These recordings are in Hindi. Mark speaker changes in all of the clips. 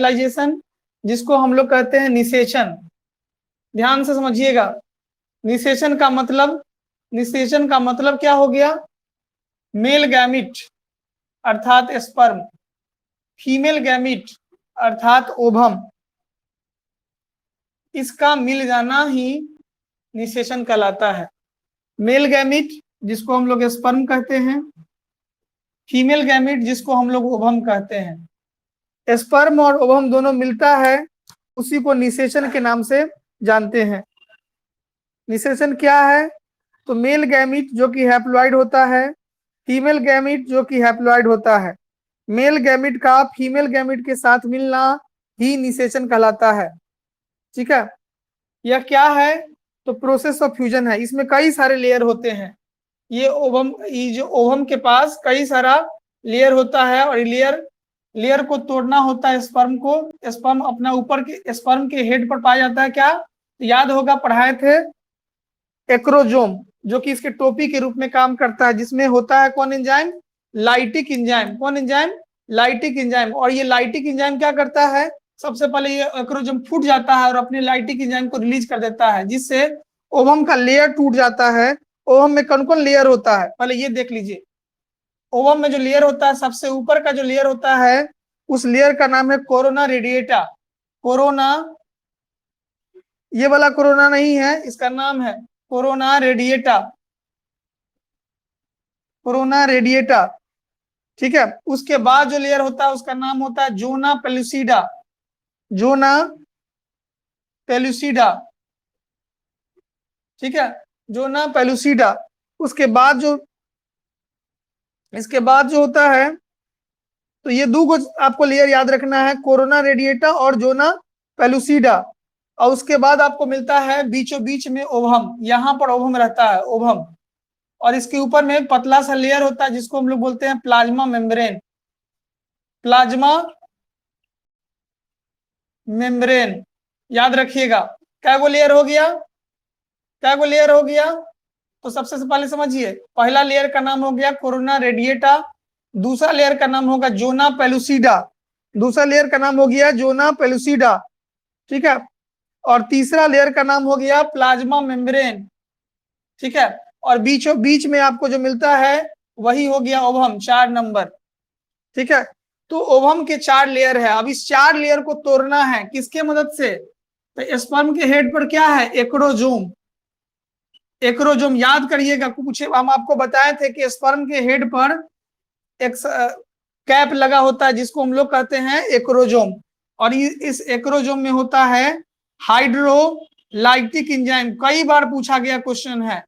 Speaker 1: फर्टिलाइजेशन, जिसको हम लोग कहते हैं निषेचन। ध्यान से समझिएगा, निषेचन का मतलब क्या हो गया? मेल गैमिट अर्थात स्पर्म, फीमेल गैमिट अर्थात ओभम, इसका मिल जाना ही निषेचन कहलाता है। मेल गैमिट जिसको हम लोग स्पर्म कहते हैं, फीमेल गैमिट जिसको हम लोग ओभम कहते हैं। स्पर्म और ओभम दोनों मिलता है, उसी को निषेचन के नाम से जानते हैं। निषेचन क्या है? तो मेल गैमिट जो कि हैप्लॉइड होता है, फीमेल गैमिट जो कि हैप्लॉइड होता है। मेल गैमिट का फीमेल गैमिट के साथ मिलना ही निषेचन कहलाता है। ठीक है, यह क्या है? तो प्रोसेस ऑफ फ्यूजन है। इसमें कई सारे लेयर होते हैं। ये जो ओवम के पास कई सारा लेयर होता है, और लेयर को तोड़ना होता है स्पर्म को। स्पर्म अपना ऊपर के स्पर्म के हेड पर पाया जाता है। क्या याद होगा, पढ़ाए थे, एक्रोजोम, जो कि इसके टोपी के रूप में काम करता है, जिसमें होता है कौन एंजाइम? Lytic enzyme. कौन एंजाइम? Lytic enzyme. और ये लाइटिक एंजाइम क्या करता है? सबसे पहले ये एक्रोजोम फूट जाता है और अपने लाइटिक एंजाइम को रिलीज कर देता है, जिससे ओवम का लेयर टूट जाता है। ओवम में कौन कौन लेयर होता है, पहले ये देख लीजिए। ओवम में जो लेयर होता है, सबसे ऊपर का जो लेयर होता है, उस लेयर का नाम है कोरोना रेडिएटा। कोरोना, ये वाला कोरोना नहीं है, इसका नाम है कोरोना रेडिएटा। कोरोना रेडिएटा, ठीक है। उसके बाद जो लेयर होता है उसका नाम होता है जोना पेलुसिडा। जोना पेलुसिडा, ठीक है, जोना पेलुसिडा। उसके बाद इसके बाद जो होता है, तो ये दो आपको लेयर याद रखना है, कोरोना रेडिएटा और जोना पेलुसिडा। और उसके बाद आपको मिलता है बीचों बीच में ओवम, यहाँ पर ओवम रहता है, ओवम। और इसके ऊपर में पतला सा लेयर होता है जिसको हम लोग बोलते हैं प्लाज्मा मेम्ब्रेन। प्लाज्मा मेम्ब्रेन, याद रखिएगा। क्या वो लेयर हो गया? क्या वो लेयर हो गया? तो सबसे पहले समझिए, पहला लेयर का नाम हो गया कोरोना रेडिएटा, दूसरा लेयर का नाम होगा जोना पेलुसिडा, दूसरा लेयर का नाम हो गया जोना पेलुसिडा, ठीक है। और तीसरा लेयर का नाम हो गया प्लाज्मा मेम्ब्रेन, ठीक है। और बीचों बीच में आपको जो मिलता है वही हो गया ओवम, 4 नंबर, ठीक है। तो ओवम के 4 लेयर है। अब इस 4 लेयर को तोड़ना है किसके मदद से? तो स्पर्म के हेड पर क्या है? एक्रोजोम। एक्रोजोम याद करिएगा, पूछे हम आपको बताए थे कि स्पर्म के हेड पर एक कैप लगा होता है जिसको हम लोग कहते हैं एक्रोजोम। और इस एक्रोजोम में होता है हाइड्रोलाइटिक एंजाइम। कई बार पूछा गया क्वेश्चन है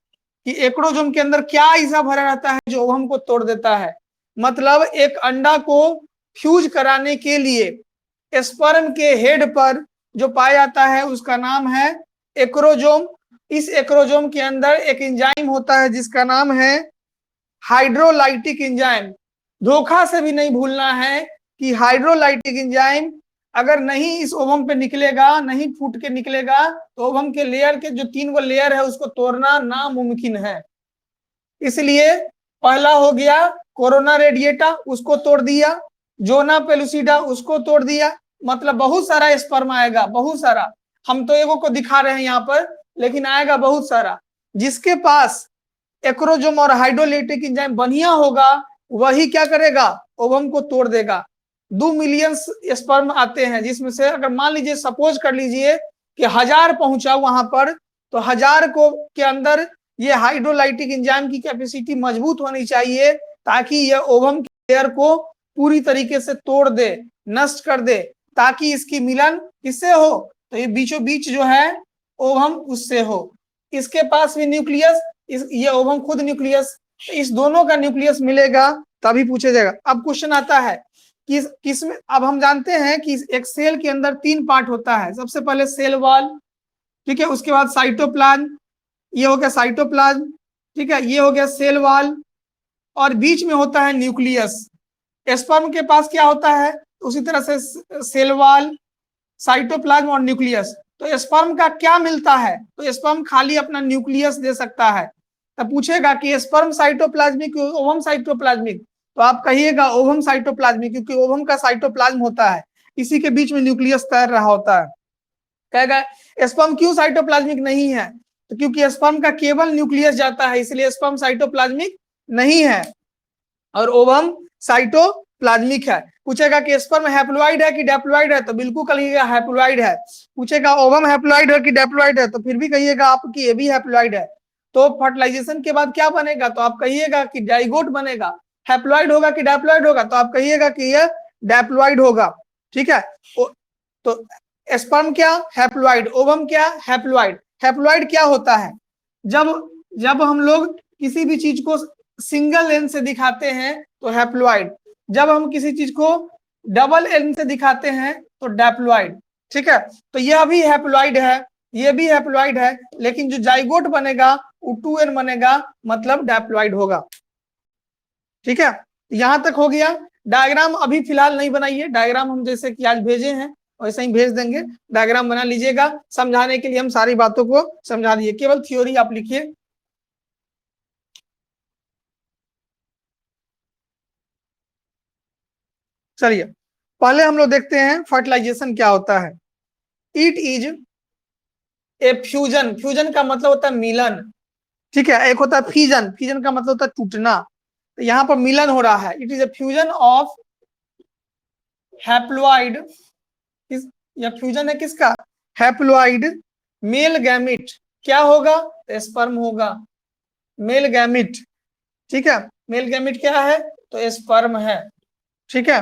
Speaker 1: कि एक्रोजोम के अंदर क्या ऐसा भरा रहता है जो ओवम को तोड़ देता है। मतलब एक अंडा को फ्यूज कराने के लिए स्पर्म के हेड पर जो पाया जाता है उसका नाम है एक्रोजोम। इस एक्रोजोम के अंदर एक एंजाइम होता है जिसका नाम है हाइड्रोलाइटिक एंजाइम। धोखा से भी नहीं भूलना है कि हाइड्रोलाइटिक एंजाइम अगर नहीं इस ओवम पे निकलेगा, नहीं फूट के निकलेगा, तो ओवम के लेयर के जो 3 लेयर है उसको तोड़ना नामुमकिन है। इसलिए पहला हो गया कोरोना रेडिएटा, उसको तोड़ दिया, जोना पेलुसिडा उसको तोड़ दिया। मतलब बहुत सारा स्पर्म आएगा, बहुत सारा। हम तो एगो को दिखा रहे हैं यहाँ पर, लेकिन आएगा बहुत सारा। जिसके पास एक्रोजोम और हाइड्रोलाइटिक एंजाइम बढ़िया होगा वही क्या करेगा? ओवम को तोड़ देगा। 2 मिलियन स्पर्म आते हैं, जिसमें से अगर मान लीजिए, सपोज कर लीजिए कि 1000 पहुंचा वहां पर, तो 1000 को के अंदर ये हाइड्रोलाइटिक एंजाइम की कैपेसिटी मजबूत होनी चाहिए, ताकि यह ओवम के लेयर को पूरी तरीके से तोड़ दे, नष्ट कर दे, ताकि इसकी मिलन किससे हो? तो ये बीचों बीच जो है ओवम उससे हो। इसके पास भी न्यूक्लियस, ये ओवम खुद न्यूक्लियस, इस दोनों का न्यूक्लियस मिलेगा तभी पूछा जाएगा। अब क्वेश्चन आता है किसमें? अब हम जानते हैं कि एक सेल के अंदर 3 पार्ट होता है। सबसे पहले सेल वॉल, ठीक है, उसके बाद साइटोप्लाज्म, ये हो गया साइटोप्लाज्म, ठीक है, ये हो गया सेल वॉल, और बीच में होता है न्यूक्लियस। स्पर्म के पास क्या होता है? उसी तरह से सेल वॉल, साइटोप्लाज्म और न्यूक्लियस। तो स्पर्म का क्या मिलता है? तो स्पर्म खाली अपना न्यूक्लियस दे सकता है। तब पूछेगा कि स्पर्म साइटोप्लाज्मिक ओवम साइटोप्लाज्मिक, तो आप कहिएगा ओवम साइटोप्लाज्मिक, क्योंकि ओवम का साइटोप्लाज्म होता है। इसी के बीच में न्यूक्लियस तैर रहा होता है। कहेगा स्पर्म क्यों साइटोप्लाज्मिक नहीं है, तो क्योंकि स्पर्म का केवल न्यूक्लियस जाता है, इसलिए स्पर्म साइटोप्लाज्मिक नहीं है और ओवम साइटोप्लाज्मिक है। पूछेगा कि स्पर्म हैप्लॉइड है कि डैप्लॉइड है, तो बिल्कुल कहिएगा हैप्लॉइड है। पूछेगा ओवम हैप्लॉइड है कि डैप्लॉइड है, तो फिर भी कहिएगा आपकी ये भी हैप्लॉइड है। तो फर्टिलाइजेशन के बाद क्या बनेगा, तो आप कहिएगा कि जाइगोट बनेगा। हैप्लॉइड होगा कि डैप्लॉइड होगा, तो आप कहिएगा कि यह डैप्लॉइड होगा। ठीक है, तो स्पर्म क्या हैप्लॉइड, ओवम क्या हैप्लॉइड। हैप्लॉइड क्या होता है, जब हम लोग किसी भी चीज को सिंगल एन से दिखाते हैं तो हैप्लॉइड, जब हम किसी चीज को डबल एन से दिखाते हैं तो डैप्लॉइड। ठीक है, तो यह भी हैप्लॉइड है, ये भी हैप्लॉइड है, लेकिन जो जाइगोट बनेगा वो 2n बनेगा, मतलब डैप्लॉइड होगा। ठीक है, यहां तक हो गया। डायग्राम अभी फिलहाल नहीं बनाइए, डायग्राम हम जैसे कि आज भेजे हैं वैसे ही भेज देंगे, डायग्राम बना लीजिएगा। समझाने के लिए हम सारी बातों को समझा दिए, केवल थ्योरी आप लिखिए। चलिए पहले हम लोग देखते हैं फर्टिलाइजेशन क्या होता है। It is a fusion, fusion का मतलब होता है मिलन। ठीक है, एक होता है फीजन, फीजन का मतलब होता है टूटना, तो यहाँ पर मिलन हो रहा है। It is a fusion of haploid, या फ्यूजन है किसका, हैप्लॉइड मेल गैमिट। क्या होगा, स्पर्म होगा, मेल गैमिट। ठीक है, मेल गैमिट क्या है, तो स्पर्म है। ठीक है,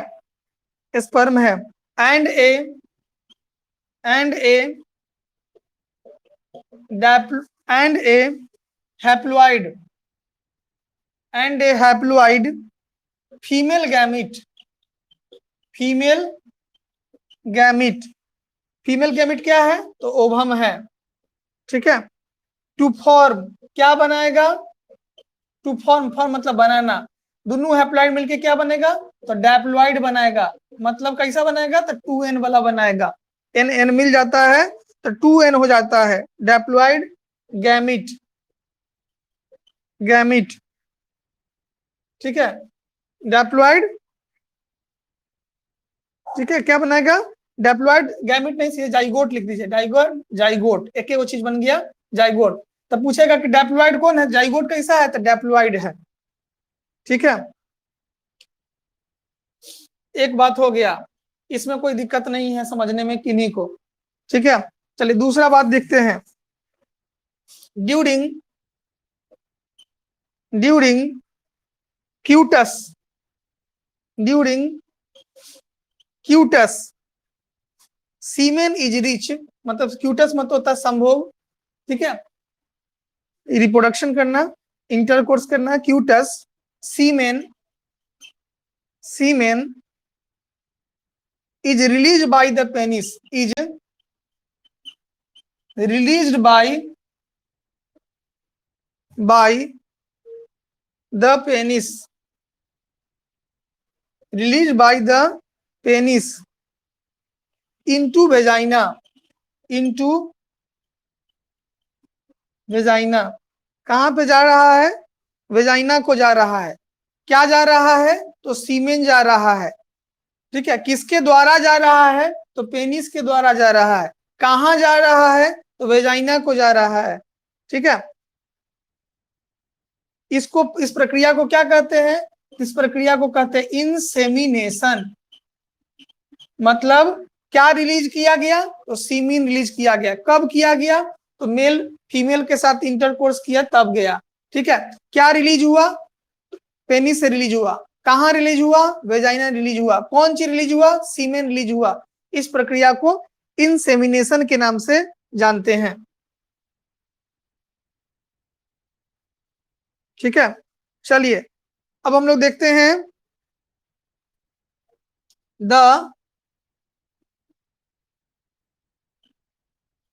Speaker 1: स्पर्म है। And A haploid female gamete, female gamete, female gamete क्या है, तो ओवम है। ठीक है, टू फॉर्म क्या बनाएगा, टू फॉर्म, फॉर्म मतलब बनाना, दोनों हैप्लॉइड मिलके क्या बनेगा, तो डैप्लॉइड बनाएगा। मतलब कैसा बनाएगा, तो 2n वाला बनाएगा, n n मिल जाता है तो 2n हो जाता है, डैप्लॉइड गैमिट, गैमिट। ठीक है, डैप्लॉइड, ठीक है, क्या बनाएगा, डैप्लॉइड गैमिट नहीं, सीधे जाइगोट लिख दीजिए, जाइगोट, जाइगोट एक ही वो चीज बन गया, जाइगोट। तब पूछेगा कि डैप्लॉइड कौन है, जाइगोट कैसा है, तो डैप्लॉइड है। ठीक है, एक बात हो गया, इसमें कोई दिक्कत नहीं है समझने में किन्हीं को। ठीक है, चलिए दूसरा बात देखते हैं। During coitus, during coitus semen is reach, मतलब क्यूटस मतलब होता है संभोग। ठीक है, रिप्रोडक्शन करना, इंटरकोर्स करना, क्यूटस सीमेन, सीमेन is released by the penis, is released by the penis, released by the penis into vagina, into vagina। कहां पे जा रहा है, वेजाइना को जा रहा है। क्या जा रहा है, तो सीमेन जा रहा है। ठीक है, किसके द्वारा जा रहा है, तो पेनिस के द्वारा जा रहा है। कहां जा रहा है, तो वेजाइना को जा रहा है। ठीक है, इसको, इस प्रक्रिया को क्या कहते हैं, इस प्रक्रिया को कहते हैं इंसेमिनेशन। मतलब क्या रिलीज किया गया, तो सीमीन रिलीज किया गया। कब किया गया, तो मेल फीमेल के साथ इंटरकोर्स किया तब गया। ठीक है, क्या रिलीज हुआ, पेनिस से रिलीज हुआ। कहां रिलीज हुआ, वेजाइना रिलीज हुआ। कौन चीज रिलीज हुआ, सीमेन रिलीज हुआ। इस प्रक्रिया को इंसेमिनेशन के नाम से जानते हैं। ठीक है, चलिए अब हम लोग देखते हैं the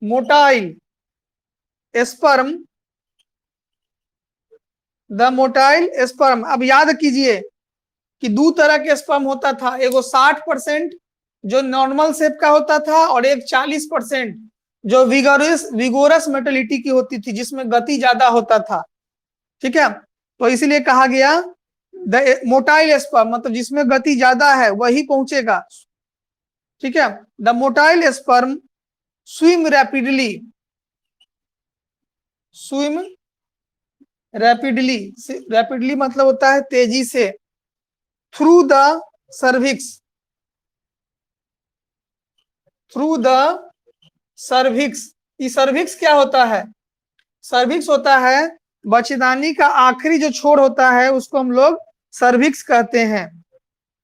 Speaker 1: motile sperm, the motile sperm. अब याद कीजिए कि दो तरह के स्पर्म होता था, एगो 60% जो नॉर्मल शेप का होता था, और एक 40% जो विगोरस मेटलिटी की होती थी, जिसमें गति ज्यादा होता था। ठीक है, तो इसीलिए कहा गया द मोटाइल स्पर्म, मतलब जिसमें गति ज्यादा है वही पहुंचेगा। ठीक है। The motile sperm swim rapidly, swim rapidly, rapidly मतलब होता है तेजी से, through the cervix, through the cervix. ये सर्विक्स क्या होता है? सर्विक्स होता है बच्चेदानी का आखिरी जो छोर होता है उसको हम लोग सर्विक्स कहते हैं।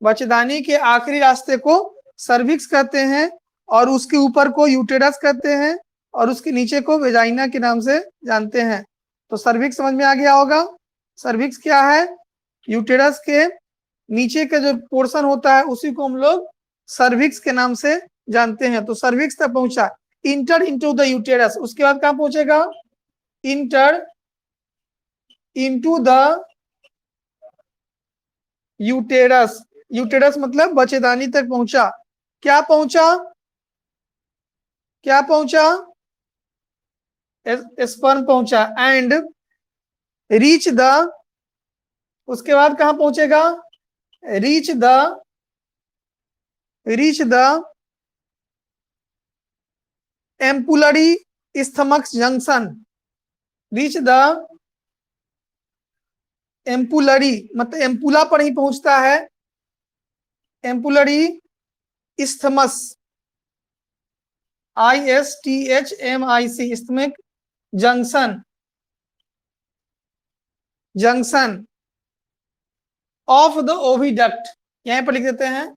Speaker 1: बच्चेदानी के आखिरी रास्ते को सर्विक्स कहते हैं, और उसके ऊपर को यूटेरस कहते हैं, और उसके नीचे को वेजाइना के नाम से जानते हैं। तो सर्विक्स समझ में आ गया होगा। सर्विक्स क्या है? यूटेरस के नीचे का जो पोर्शन होता है उसी को हम लोग सर्विक्स के नाम से जानते हैं। तो सर्विक्स तक पहुंचा, इंटर इनटू द यूटेरस, उसके बाद कहां पहुंचेगा? Inter into the uterus, uterus मतलब बच्चेदानी तक पहुंचा। क्या पहुंचा? क्या पहुंचा? स्पर्म पहुंचा। एंड रीच द, उसके बाद कहां पहुंचेगा? Reach the ampullary isthmic junction, reach the ampullary मतलब एम्पुला पर ही पहुंचता है, ampullary isthmus, ISTHMIC, isthmic junction, junction of the oviduct, यहां पर लिख देते हैं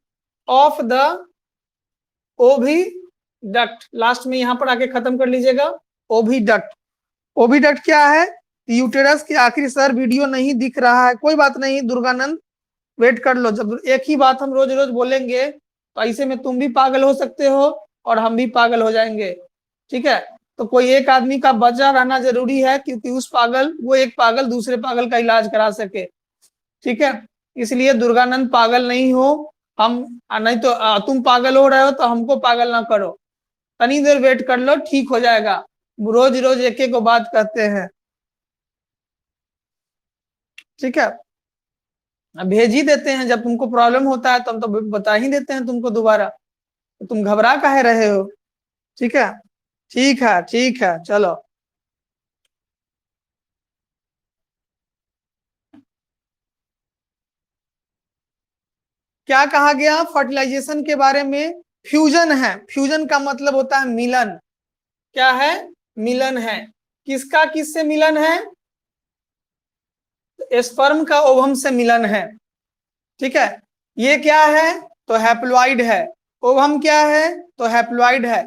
Speaker 1: ऑफ द ओविडक्ट, लास्ट में यहां पर आके खत्म कर लीजिएगा। ओविडक्ट, ओविडक्ट क्या है? यूटेरस के आखिरी। सर वीडियो नहीं दिख रहा है, कोई बात नहीं दुर्गानंद, वेट कर लो। जब एक ही बात हम रोज रोज बोलेंगे तो ऐसे में तुम भी पागल हो सकते हो और हम भी पागल हो जाएंगे, ठीक है। तो कोई एक आदमी का बचा रहना जरूरी है, क्योंकि वो एक पागल दूसरे पागल का इलाज करा सके, ठीक है। इसलिए दुर्गानंद पागल नहीं हो, हम नहीं तो तुम पागल हो रहे हो तो हमको पागल ना करो, तनी देर वेट कर लो, ठीक हो जाएगा। रोज रोज एक एक बात कहते हैं, ठीक है। भेज ही देते हैं, जब तुमको प्रॉब्लम होता है तो हम तो बता ही देते हैं तुमको दोबारा, तो तुम घबरा काहे रहे हो, ठीक है। ठीक है, ठीक है, चलो। क्या कहा गया फर्टिलाइजेशन के बारे में? फ्यूजन है। फ्यूजन का मतलब होता है मिलन। क्या है? मिलन है। किसका किससे मिलन है? स्पर्म का ओवम से मिलन है, ठीक है। ये क्या है? तो हैप्लॉइड है। ओवम क्या है? तो हैप्लॉइड है।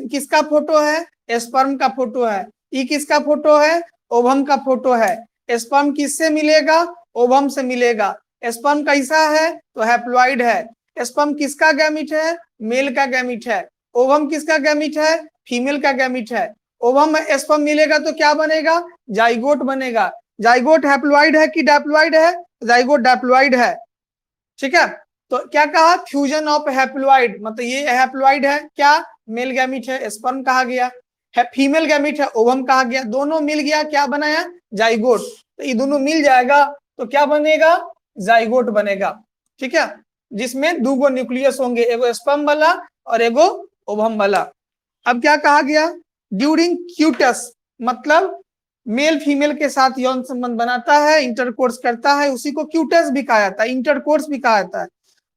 Speaker 1: किसका फोटो है? स्पर्म का फोटो है। ये किसका फोटो है? ओवम का फोटो है। स्पर्म किससे मिलेगा? ओवम से मिलेगा। स्पर्म कैसा है? तो हैप्लॉइड है। स्पर्म किसका गैमिट है? मेल का गैमिट है। ओवम किसका गैमिट है? फीमेल का गैमिट है। ओवम में स्पर्म मिलेगा तो क्या बनेगा? जाइगोट बनेगा। जाइगोट हैप्लॉइड है कि डैप्लॉइड है? जाइगोट डैप्लॉइड है, ठीक है। तो क्या कहा? फ्यूजन ऑफ हैप्लॉइड, मतलब ये हैप्लॉइड है, क्या मेल गैमिट है, स्पर्म कहा गया, है फीमेल गैमिट है, ओवम कहा गया, दोनों मिल गया, क्या बनाया? जाइगोट। तो ये दोनों मिल जाएगा तो क्या बनेगा? जाइगोट बनेगा, ठीक है, जिसमें दो न्यूक्लियस होंगे, एगो स्पर्म वाला और एगो ओवम वाला। अब क्या कहा गया? ड्यूरिंग क्यूटस, मतलब मेल फीमेल के साथ यौन संबंध बनाता है, इंटरकोर्स करता है, उसी को क्यूटस भी कहा जाता है, इंटरकोर्स भी कहा जाता है।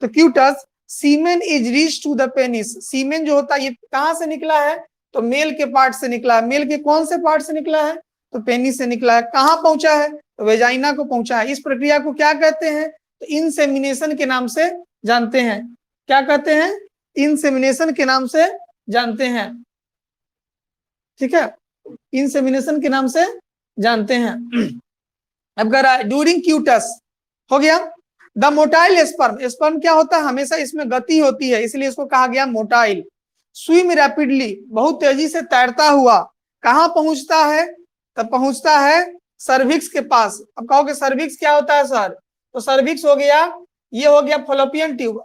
Speaker 1: तो coitus, semen is reach to the penis. Semen जो होता है ये कहां से निकला है? तो मेल के पार्ट से निकला है। मेल के कौन से पार्ट से निकला है? तो पेनिस से निकला है। कहां पहुंचा है? तो वेजाइना को पहुंचा है। इस प्रक्रिया को क्या कहते हैं? तो इंसेमिनेशन के नाम से जानते हैं। क्या कहते हैं? इंसेमिनेशन के नाम से जानते हैं, ठीक है, इंसेमिनेशन के नाम से जानते हैं। अब ड्यूरिंग क्यूटस हो गया। द मोटाइल स्पर्म, स्पर्म क्या होता है? हमेशा इसमें गति होती है, इसलिए इसको कहा गया मोटाइल। स्विम रैपिडली, बहुत तेजी से तैरता हुआ, कहां पहुंचता है? तब पहुंचता है सर्विक्स के पास। अब कहोगे सर्विक्स क्या होता है सर? तो सर्विक्स हो गया, ये हो गया फॉलोपियन ट्यूब,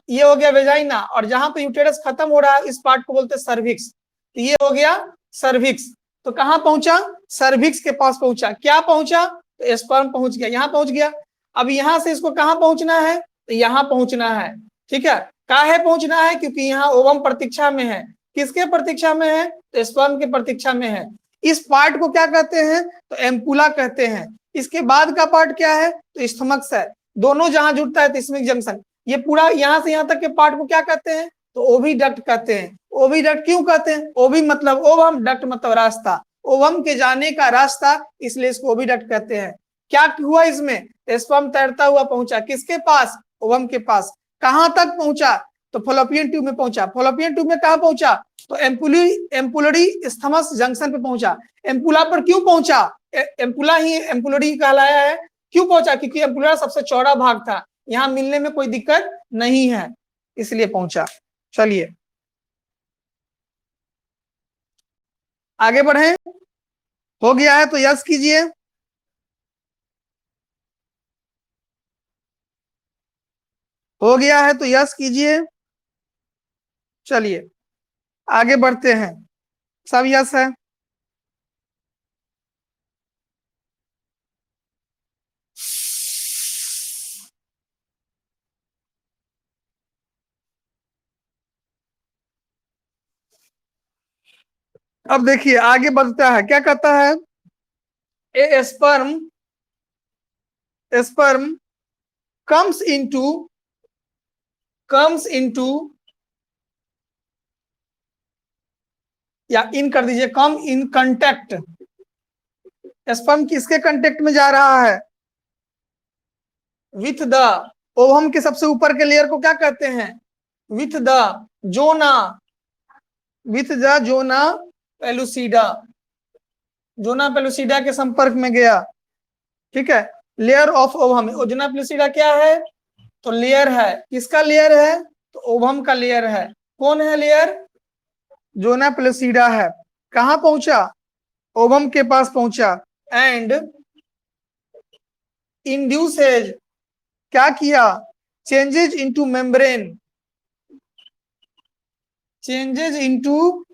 Speaker 1: ये हो गया वेजाइना, और जहां पे यूटेरस खत्म हो रहा है इस पार्ट को बोलते हैं सर्विक्स। तो ये हो गया सर्विक्स। तो कहां पहुंचा? सर्विक्स के पास पहुंचा। क्या पहुंचा? तो स्पर्म पहुंच गया, यहां पहुंच गया। अब यहां से इसको कहां पहुंचना है? तो यहां पहुंचना है, ठीक है। काहे पहुंचना है, क्योंकि यहाँ ओवम प्रतीक्षा में है। किसके प्रतीक्षा में है, तो स्पर्म के प्रतीक्षा में है। इस पार्ट को क्या कहते हैं, तो एम्पुला कहते हैं। इसके बाद का पार्ट क्या है, तो स्टमक्स है। दोनों जहां जुड़ता है तो स्टमक जंक्शन। ये पूरा यहाँ से यहाँ तक के पार्ट को क्या कहते हैं, तो ओविडक्ट कहते हैं। ओविडक्ट क्यों कहते हैं, ओवी मतलब ओवम, डक्ट मतलब रास्ता, ओवम के जाने का रास्ता, इसलिए इसको ओविडक्ट कहते हैं। क्या हुआ इसमें, स्पर्म तैरता हुआ पहुंचा किसके पास, ओवम के पास। कहां तक पहुंचा, तो फॉलोपियन ट्यूब में पहुंचा। फॉलोपियन ट्यूब में कहां पहुंचा, तो एम्पुलरी स्थमस जंक्शन पे पहुंचा। एम्पुला पर क्यों पहुंचा, एम्पुला ही एम्पुलरी कहलाया है। क्यों पहुंचा, क्योंकि एम्पुला सबसे चौड़ा भाग था, यहाँ मिलने में कोई दिक्कत नहीं है, इसलिए पहुंचा। चलिए आगे बढ़े। हो गया है तो यस कीजिए। हो गया है तो यस कीजिए। चलिए आगे बढ़ते हैं। सब यस है। अब देखिए आगे बढ़ता है, क्या कहता है, ए स्पर्म comes into या इन कर दीजिए, कम इन कंटेक्ट। स्पर्म किसके कंटेक्ट में जा रहा है, विथ द, ओवम के सबसे ऊपर के लेयर को क्या कहते हैं, with the zona, with the zona pellucida. Zona pellucida के संपर्क में गया, ठीक है। Layer of ovum, zona pellucida क्या है, तो लेयर है। किसका लेयर है, तो ओवम का लेयर है। कौन है लेयर, जोना पेलुसिडा है। कहां पहुंचा, ओवम के पास पहुंचा। एंड इंड्यूसेज, क्या किया, changes into membrane, changes into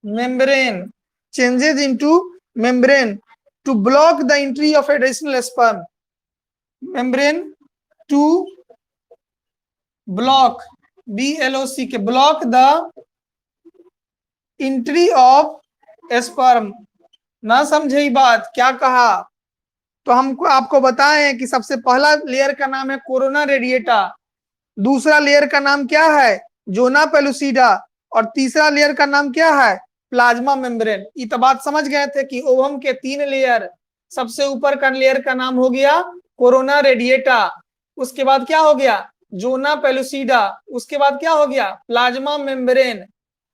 Speaker 1: membrane, changes into membrane to block the entry of additional sperm. Membrane to block, BLOC के, block the entry of sperm. ना समझे बात, क्या कहा, तो हमको आपको बताएं कि सबसे पहला लेयर का नाम है कोरोना रेडिएटा, दूसरा लेयर का नाम क्या है, जोना पेलुसिडा, और तीसरा लेयर का नाम क्या है, प्लाज्मा मेम्ब्रेन। ये तो बात समझ गए थे कि ओवम के 3 लेयर, सबसे ऊपर का लेयर का नाम हो गया कोरोना रेडिएटा, उसके बाद क्या हो गया, जोना पेलुसिडा, उसके बाद क्या हो गया, प्लाज्मा मेम्ब्रेन,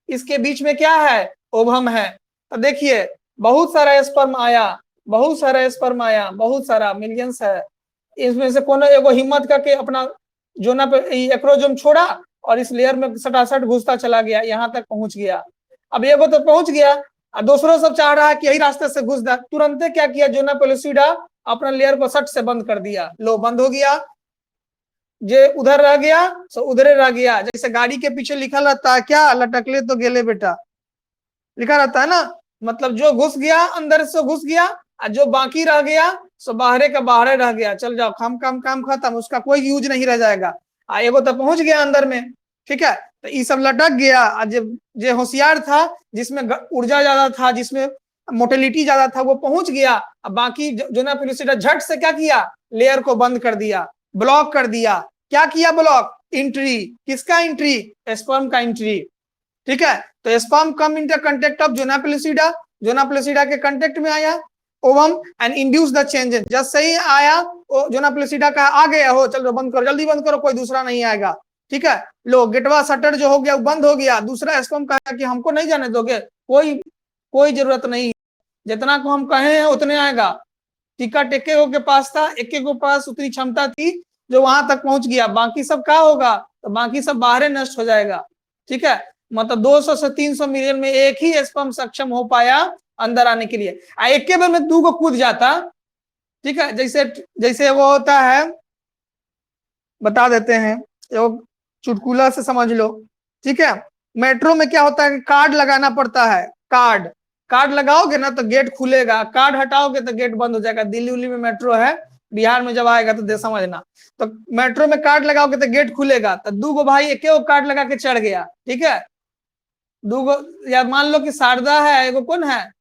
Speaker 1: इसके बीच में क्या है, ओवम है। तो देखिए बहुत सारा स्पर्म आया, बहुत सारा स्पर्म आया, बहुत सारा मिलियंस है। इसमें से कोनो एगो हिम्मत करके अपना जोना पे एक्रोजोम छोड़ा और इस लेयर में सटासट घुसता चला गया, यहाँ तक पहुंच गया। अब एगो तो पहुंच गया, दूसरों सब चाह रहा है कि यही रास्ते से घुस जाए, तुरंत क्या किया, जोना पेलुसिडा अपना लेयर को सट से बंद कर दिया, लो बंद हो गया। जे उधर रह गया सो उधरे रह गया। जैसे गाड़ी के पीछे लिखा रहता है क्या, लटकले तो गेले बेटा, लिखा रहता है ना, मतलब जो घुस गया अंदर से घुस गया, और जो बाकी रह गया सो बाहरे का बाहरे रह गया, चल जाओ, काम खत्म, उसका कोई यूज नहीं रह जाएगा। एगो तो पहुंच गया अंदर में, ठीक है, तो ये सब लटक गया। जो होशियार था, जिसमें ऊर्जा ज्यादा था, जिसमें मोटिलिटी ज्यादा था, वो पहुंच गया। अब बाकी जोना पेलुसिडा झट से क्या किया, लेयर को बंद कर दिया, ब्लॉक कर दिया। क्या किया, ब्लॉक, एंट्री, किसका एंट्री, स्पर्म का एंट्री, ठीक है। तो sperm come into contact of zona pellucida, zona pellucida के कंटेक्ट में आया ovum and induce the changes. जब सही आया जोना पेलुसिडा का आ गया, हो चलो बंद करो, जल्दी बंद करो, कोई दूसरा नहीं आएगा, ठीक है। लो गेटवा शटर जो हो गया वो बंद हो गया। दूसरा स्पर्म कहा कि हमको नहीं जाने दोगे, कोई जरूरत नहीं, जितना को हम कहे हैं उतने आएगा। टिकट एक के पास था, एक के पास उतनी क्षमता थी जो वहां तक पहुंच गया, बाकी सब क्या होगा, तो बाकी सब बाहर नष्ट हो जाएगा, ठीक है। मतलब 200 से 300 मिलियन में एक ही स्पर्म सक्षम हो पाया अंदर आने के लिए, एक के बार में 2 को कूद जाता, ठीक है। जैसे वो होता है, बता देते हैं, वो चुटकुला से समझ लो, ठीक है। मेट्रो में क्या होता है, कार्ड लगाना पड़ता है, कार्ड लगाओगे ना तो गेट खुलेगा, कार्ड हटाओगे तो गेट बंद हो जाएगा। दिल्ली उल्ली में मेट्रो है, बिहार में जब आएगा तो दे समझना। तो मेट्रो में कार्ड लगाओगे तो गेट खुलेगा, तो दू गो भाई एक कार्ड लगा के चढ़ गया, ठीक है, दू गो, या मान लो कि शारदा है, एगो कौन है,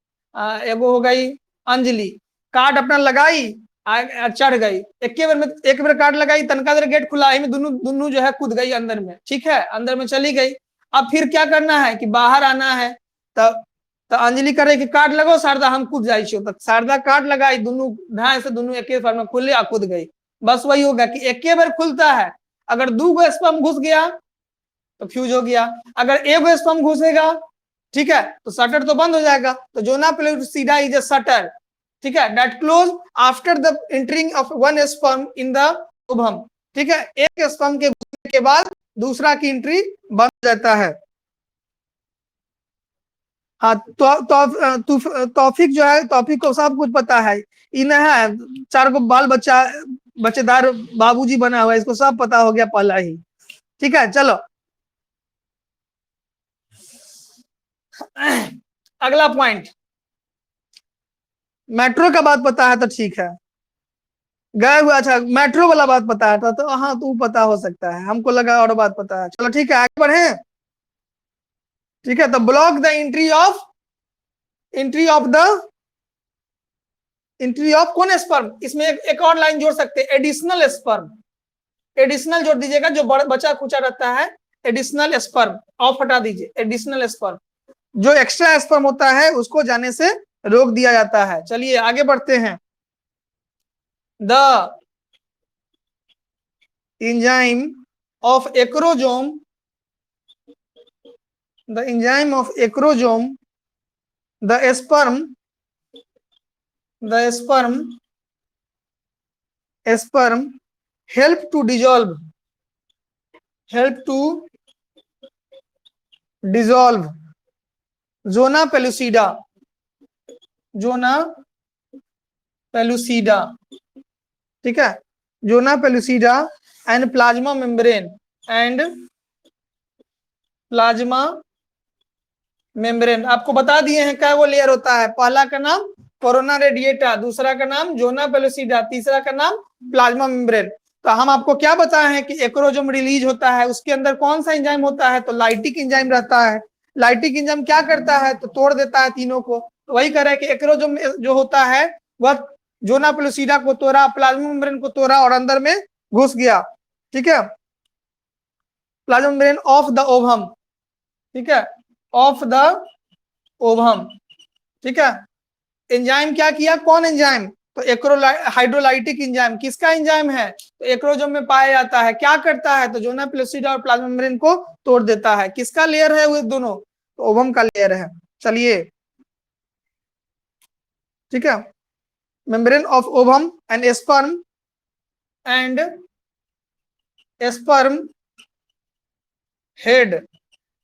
Speaker 1: एगो हो गई अंजलि, कार्ड अपना लगाई, चढ़ गई, एक बार कार्ड लगाई, तनका देर गेट खुला, में दोनों दोनों जो है कूद गई अंदर में, ठीक है, अंदर में चली गई। अब फिर क्या करना है कि बाहर आना है, तब तो अंजलि करे कि कार्ड लगाओ शारदा, हम कूद जाए, तो शारदा कार्ड लगाई, दोनों ढाई से दोनों एक बार में खुले आ कूद गई। बस वही होगा कि एक बार खुलता है, अगर दो गो स्पर्म घुस गया तो फ्यूज हो गया, अगर एक गो स्पर्म घुसेगा, ठीक है, तो शटर तो बंद हो जाएगा। तो zona pellucida is a shutter, ठीक है, that close after the entering of one sperm in the ovum, ठीक है, एक स्पर्म के घुसने के बाद दूसरा की एंट्री बंद हो जाता है। हाँ, तौफीक जो है, तौफीक को सब कुछ पता है, इन है 4 को बाल बच्चा, बच्चेदार बाबूजी बना हुआ है, इसको सब पता हो गया पहला ही, ठीक है। चलो अगला पॉइंट, मेट्रो का बात पता है तो ठीक है, गए हुआ, अच्छा मेट्रो वाला बात पता है तो हाँ, तू पता हो सकता है, हमको लगा और बात पता है। चलो ठीक है, आगे बढ़े, ठीक है। तो ब्लॉक द एंट्री ऑफ कौन स्पर्म, इसमें एक और लाइन जोड़ सकते हैं, एडिशनल स्पर्म, एडिशनल जोड़ दीजिएगा, जो बचा खुचा रहता है, एडिशनल स्पर्म ऑफ हटा दीजिए, एडिशनल स्पर्म, जो एक्स्ट्रा स्पर्म होता है उसको जाने से रोक दिया जाता है। चलिए आगे बढ़ते हैं। The enzyme of acrosome, the enzyme of acrosome, the sperm help to dissolve zona pellucida, ठीक है, zona pellucida and plasma membrane, आपको बता दिए हैं क्या वो लेयर होता है, पहला का नाम कोरोना रेडिएटा, दूसरा का नाम जोना पेलुसिडा, तीसरा का नाम प्लाज्मा मेम्ब्रेन। तो हम आपको क्या बताए हैं कि एक्रोजोम रिलीज होता है, उसके अंदर कौन सा एंजाइम होता है, तो लाइटिक एंजाइम रहता है। लाइटिक एंजाइम क्या करता है, तो तोड़ देता है तीनों को। तो वही कह रहे हैं कि एक्रोजोम जो होता है वह जोना पेलुसिडा को तोड़ा, प्लाज्मा मेम्ब्रेन को तोड़ा और अंदर में घुस गया, ठीक है, plasma membrane of the ovum, ठीक है, ऑफ द ओवम, ठीक है। एंजाइम क्या किया, कौन एंजाइम, तो हाइड्रोलाइटिक एंजाइम, किसका एंजाइम है, तो एक्रोजोम में पाया जाता है, क्या करता है, तो जोना पेलुसिडा और प्लाज्मा मेम्ब्रेन को तोड़ देता है। किसका लेयर है वो दोनों, तो ओवम का लेयर है। चलिए ठीक है, membrane of ovum and sperm head,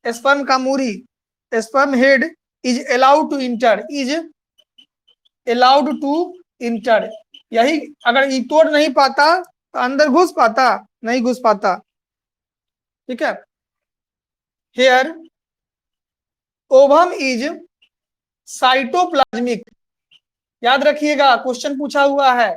Speaker 1: sperm का मूरी, sperm head is allowed to enter, यही अगर ये तोड़ नहीं पाता तो अंदर घुस पाता, नहीं घुस पाता, ठीक है। हेयर ओवम इज साइटोप्लाज्मिक, याद रखिएगा क्वेश्चन पूछा हुआ है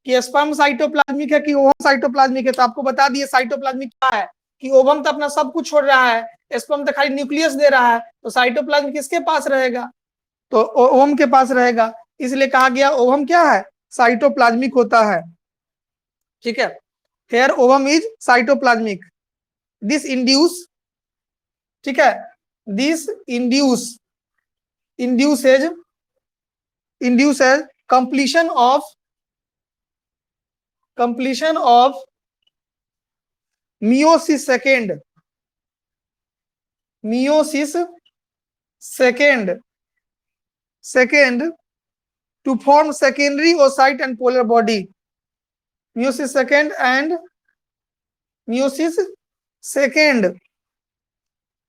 Speaker 1: कि स्पर्म साइटोप्लाज्मिक है कि ओवम साइटोप्लाज्मिक है, तो आपको बता दिए साइटोप्लाज्मिक क्या है, कि ओवम तो अपना सब कुछ छोड़ रहा है, स्पर्म तो खाली न्यूक्लियस दे रहा है, तो साइटोप्लाज्म किसके पास रहेगा, तो ओवम के पास रहेगा, इसलिए कहा गया ओवम क्या है, साइटोप्लाज्मिक होता है, ठीक है। Here ovum is cytoplasmic, this induce, ठीक है, this induces completion of meiosis second to form secondary oocyte and polar body, meiosis second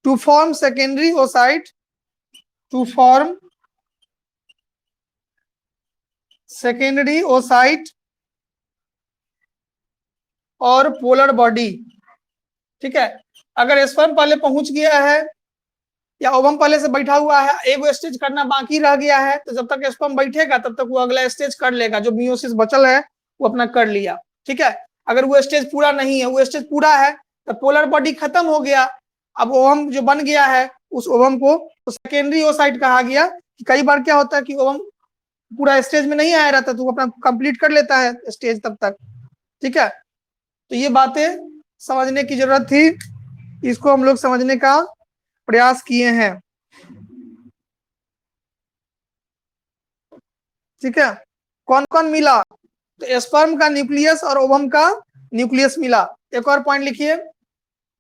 Speaker 1: to form secondary oocyte और पोलर बॉडी, ठीक है। अगर स्पर्म पहले पहुंच गया है या ओवम पहले से बैठा हुआ है, एक स्टेज करना बाकी रह गया है, तो जब तक स्पर्म बैठेगा तब तक वो अगला स्टेज कर लेगा, जो मियोसिस बचल है वो अपना कर लिया, ठीक है। अगर वो स्टेज पूरा नहीं है, वो स्टेज पूरा है तो पोलर बॉडी खत्म हो गया। अब ओवम जो बन गया है उस ओवम को तो सेकेंडरी ओसाइट कहा गया। कई बार क्या होता है कि ओवम पूरा स्टेज में नहीं आया रहता तो वो अपना कंप्लीट कर लेता है स्टेज तब तक, ठीक है। तो ये बातें समझने की जरूरत थी, इसको हम लोग समझने का प्रयास किए हैं, ठीक है। कौन कौन मिला? तो स्पर्म का न्यूक्लियस और ओवम का न्यूक्लियस मिला। एक और पॉइंट लिखिए,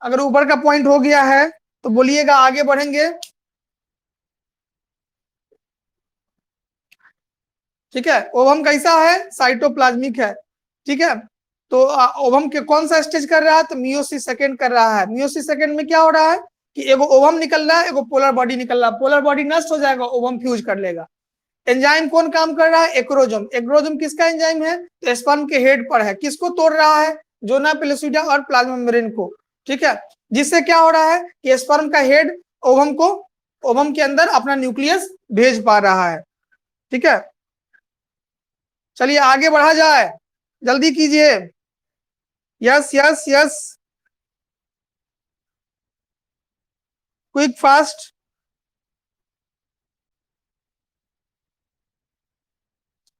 Speaker 1: अगर ऊपर का पॉइंट हो गया है तो बोलिएगा, आगे बढ़ेंगे, ठीक है। ओवम कैसा है? साइटोप्लाज्मिक है, ठीक है। तो ओवम के कौन सा स्टेज कर रहा है? तो मियोसिस सेकंड कर रहा है। मियोसिस सेकंड में क्या हो रहा है कि एगो ओवम निकल रहा है, एगो पोलर बॉडी निकल रहा है। पोलर बॉडी नष्ट हो जाएगा, ओवम फ्यूज कर लेगा। एंजाइम कौन काम कर रहा है? एक्रोजोम। एक्रोजोम किसका एंजाइम है? तो स्पर्म के हेड पर है। किसको तोड़ रहा है? जोना पेलोसिडा और प्लाज्मा मेम्ब्रेन को, ठीक है। जिससे क्या हो रहा है कि स्पर्म का हेड ओवम को, ओवम के अंदर अपना न्यूक्लियस भेज पा रहा है, ठीक है। चलिए आगे बढ़ा जाए, जल्दी कीजिए। Yes yes yes, quick fast.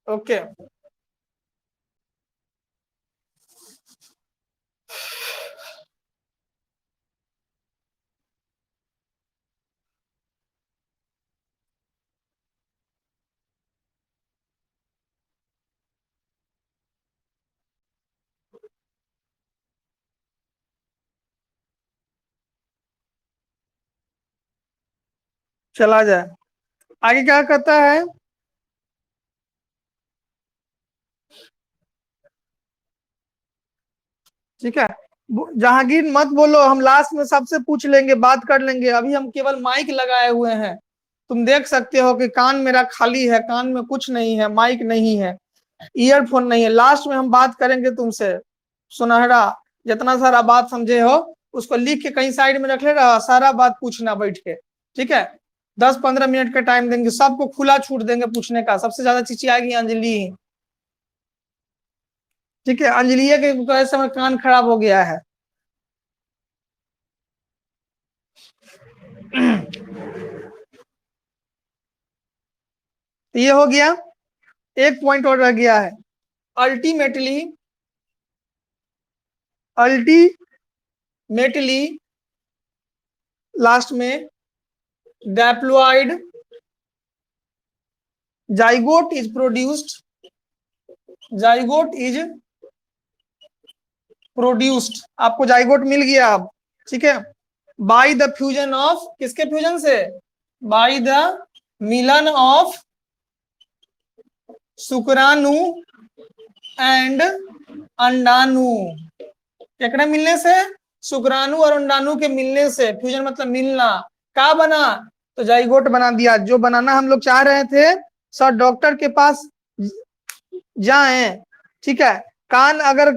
Speaker 1: Okay, चला जाए। आगे क्या कहता है? ठीक है, जहांगीर मत बोलो, हम लास्ट में सबसे पूछ लेंगे, बात कर लेंगे। अभी हम केवल माइक लगाए हुए हैं। तुम देख सकते हो कि कान मेरा खाली है, कान में कुछ नहीं है, माइक नहीं है, ईयरफोन नहीं है। लास्ट में हम बात करेंगे तुमसे सुनहरा, जितना सारा बात समझे हो उसको लिख के कहीं साइड में रख ले रहा, सारा बात पूछना बैठ के, ठीक है। 10-15 मिनट का टाइम देंगे, सबको खुला छूट देंगे पूछने का। सबसे ज्यादा चीची आएगी अंजलि, ठीक है। अंजलि के वजह से मेरा कान खराब हो गया है। तो ये हो गया, एक पॉइंट और रह गया है। अल्टीमेटली, अल्टीमेटली लास्ट में diploid zygote is produced, zygote is produced. आपको जाइगोट मिल गया अब, ठीक है। बाय द फ्यूजन ऑफ, किसके फ्यूजन से? बाय द मिलन ऑफ शुक्राणु एंड अंडाणु। केकड़ा मिलने से? शुक्राणु और अंडाणु के मिलने से। फ्यूजन मतलब मिलना। क्या बना? तो जाइगोट बना दिया। जो बनाना हम लोग चाह रहे थे, सर डॉक्टर के पास जाएं, ठीक है। कान अगर